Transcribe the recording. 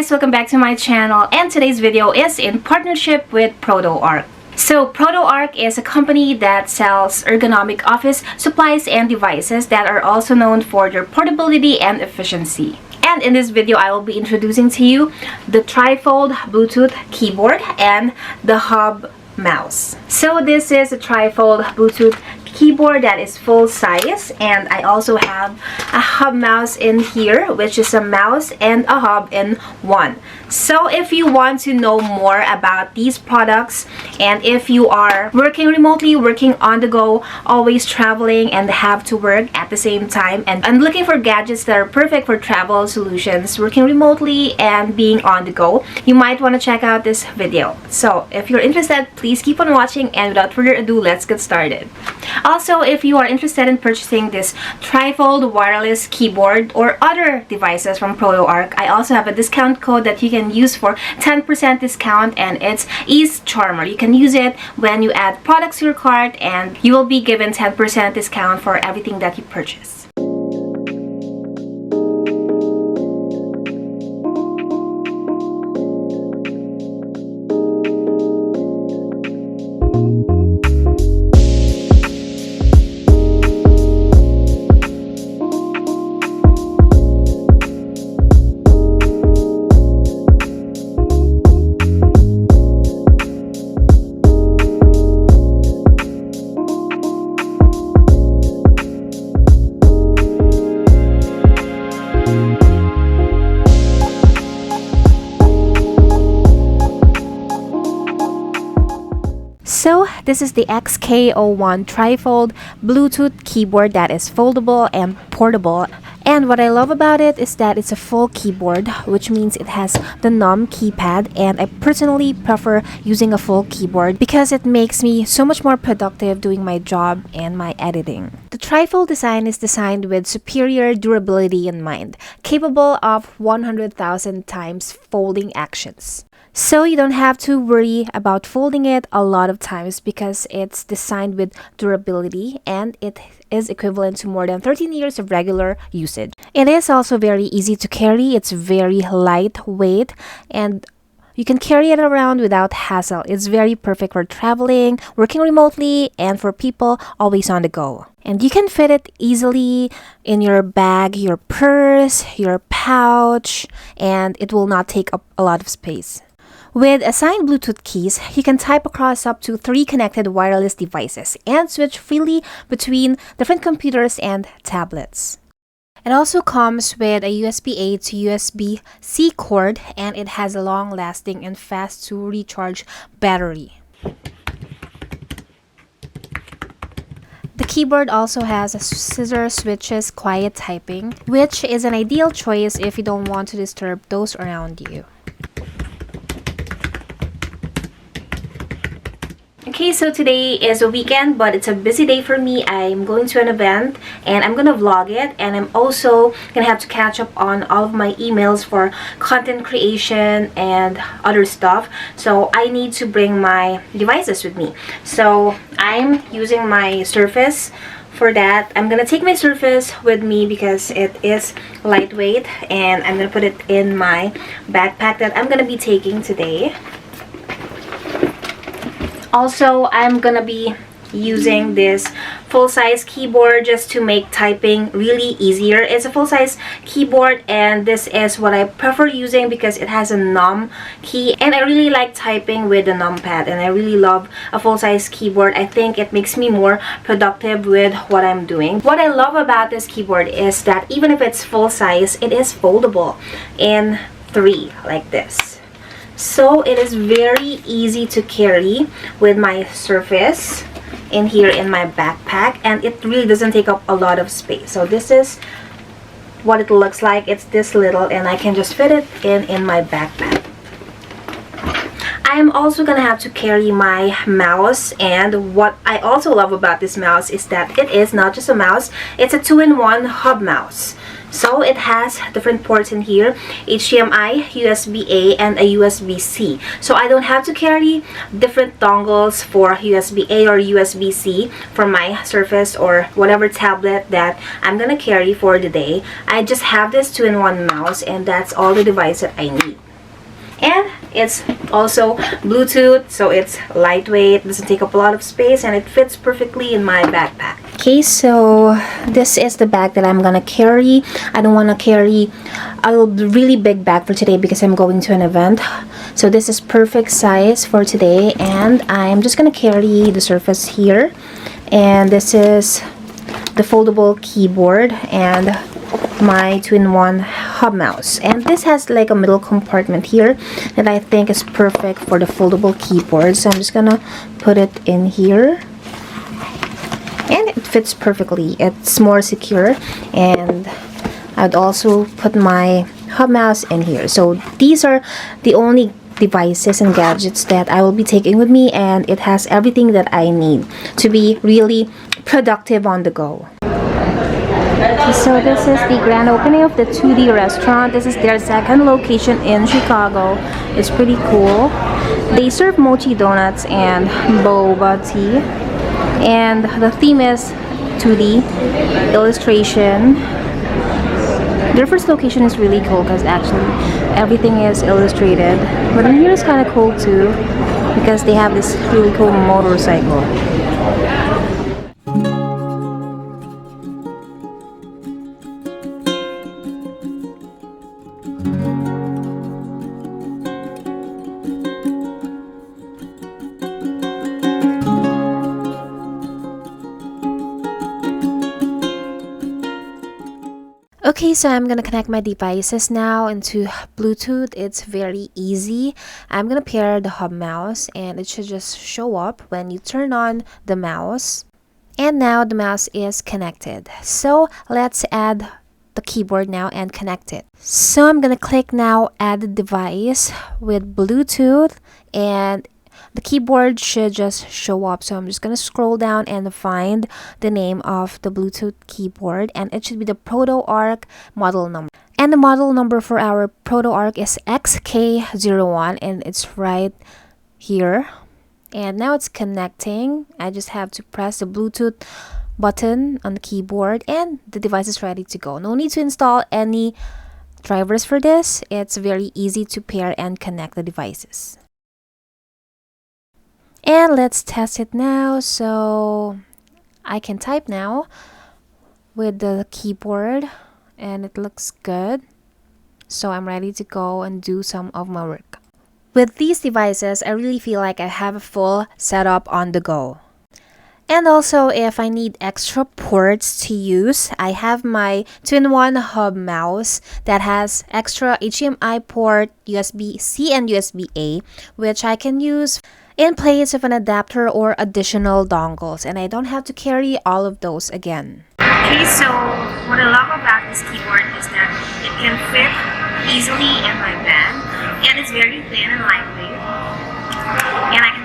guys, welcome back to my channel, and today's video is in partnership with Protoarc. So Protoarc is a company that sells ergonomic office supplies and devices that are also known for their portability and efficiency. And in this video, I will be introducing to you the trifold Bluetooth keyboard and the hub mouse. So this is a trifold Bluetooth keyboard that is full size, and I also have a hub mouse in here, which is a mouse and a hub in one. So if you want to know more about these products, and if you are working remotely, working on the go, always traveling and have to work at the same time, and looking for gadgets that are perfect for travel solutions, working remotely and being on the go, you might want to check out this video. So if you're interested, please keep on watching, and without further ado, let's get started. Also, if you are interested in purchasing this trifold wireless keyboard or other devices from Protoarc, I also have a discount code that you can use for 10% discount, and it's EASTCHARMER. You can use it when you add products to your cart, and you will be given 10% discount for everything that you purchase. So this is the XK01 trifold Bluetooth keyboard that is foldable and portable. And what I love about it is that it's a full keyboard, which means it has the numb keypad, and I personally prefer using a full keyboard because it makes me so much more productive doing my job and my editing. The trifold design is designed with superior durability in mind, capable of 100,000 times folding actions. So you don't have to worry about folding it a lot of times because it's designed with durability, and it is equivalent to more than 13 years of regular usage. It is also very easy to carry. It's very lightweight, and you can carry it around without hassle. It's very perfect for traveling, working remotely, and for people always on the go. And you can fit it easily in your bag, your purse, your pouch, and it will not take up a lot of space. With assigned Bluetooth keys, you can type across up to 3 connected wireless devices and switch freely between different computers and tablets. It also comes with a USB-A to USB-C cord, and it has a long-lasting and fast-to-recharge battery. The keyboard also has a scissor switches quiet typing, which is an ideal choice if you don't want to disturb those around you. Okay, so today is a weekend, but it's a busy day for me. I'm going to an event and I'm gonna vlog it, and I'm also gonna have to catch up on all of my emails for content creation and other stuff. So I need to bring my devices with me. So I'm using my Surface. For that, I'm gonna take my Surface with me because it is lightweight, and I'm gonna put it in my backpack that I'm gonna be taking today. Also, I'm gonna be using this full-size keyboard just to make typing really easier. It's a full-size keyboard, and this is what I prefer using because it has a numb key, and I really like typing with the numpad, and I really love a full-size keyboard. I think it makes me more productive with what I'm doing. What I love about this keyboard is that even if it's full-size, it is foldable in 3 like this. So it is very easy to carry with my Surface in here in my backpack, and it really doesn't take up a lot of space. So this is what it looks like. It's this little, and I can just fit it in my backpack. I am also gonna have to carry my mouse, and what I also love about this mouse is that it is not just a mouse, it's a 2-in-1 hub mouse. So it has different ports in here, HDMI, USB-A, and a USB-C. So I don't have to carry different dongles for USB-A or USB-C for my Surface or whatever tablet that I'm gonna carry for the day. I just have this 2-in-1 mouse, and that's all the device that I need. And it's also Bluetooth, so it's lightweight, doesn't take up a lot of space, and it fits perfectly in my backpack. Okay, so this is the bag that I'm gonna carry. I don't want to carry a really big bag for today because I'm going to an event. So this is perfect size for today, and I'm just gonna carry the Surface here. And this is the foldable keyboard and my 2-in-1 hub mouse, and this has like a middle compartment here that I think is perfect for the foldable keyboard. So I'm just gonna put it in here, and it fits perfectly. It's more secure, and I'd also put my hub mouse in here. So these are the only devices and gadgets that I will be taking with me, and it has everything that I need to be really productive on the go. So this is the grand opening of the 2D restaurant. This is their second location in Chicago. It's pretty cool. They serve mochi donuts and boba tea, and the theme is 2D illustration. Their first location is really cool because actually everything is illustrated. But in here is kind of cool too because they have this really cool motorcycle. Okay, so I'm gonna connect my devices now into Bluetooth. It's very easy. I'm gonna pair the hub mouse, and it should just show up when you turn on the mouse. And now the mouse is connected. So let's add the keyboard now and connect it. So I'm gonna click now add the device with Bluetooth, and the keyboard should just show up. So I'm just gonna scroll down and find the name of the Bluetooth keyboard, and it should be the Protoarc model number. And the model number for our Protoarc is XK01, and it's right here. And now it's connecting. I just have to press the Bluetooth button on the keyboard, and the device is ready to go. No need to install any drivers for this. It's very easy to pair and connect the devices. And let's test it now. So I can type now with the keyboard, and it looks good. So I'm ready to go and do some of my work. With these devices, I really feel like I have a full setup on the go. And also, if I need extra ports to use, I have my 2-in-1 hub mouse that has extra HDMI port, USB-C and USB-A, which I can use in place of an adapter or additional dongles, and I don't have to carry all of those again. Okay, so what I love about this keyboard is that it can fit easily in my bag, and it's very thin and lightweight, and I can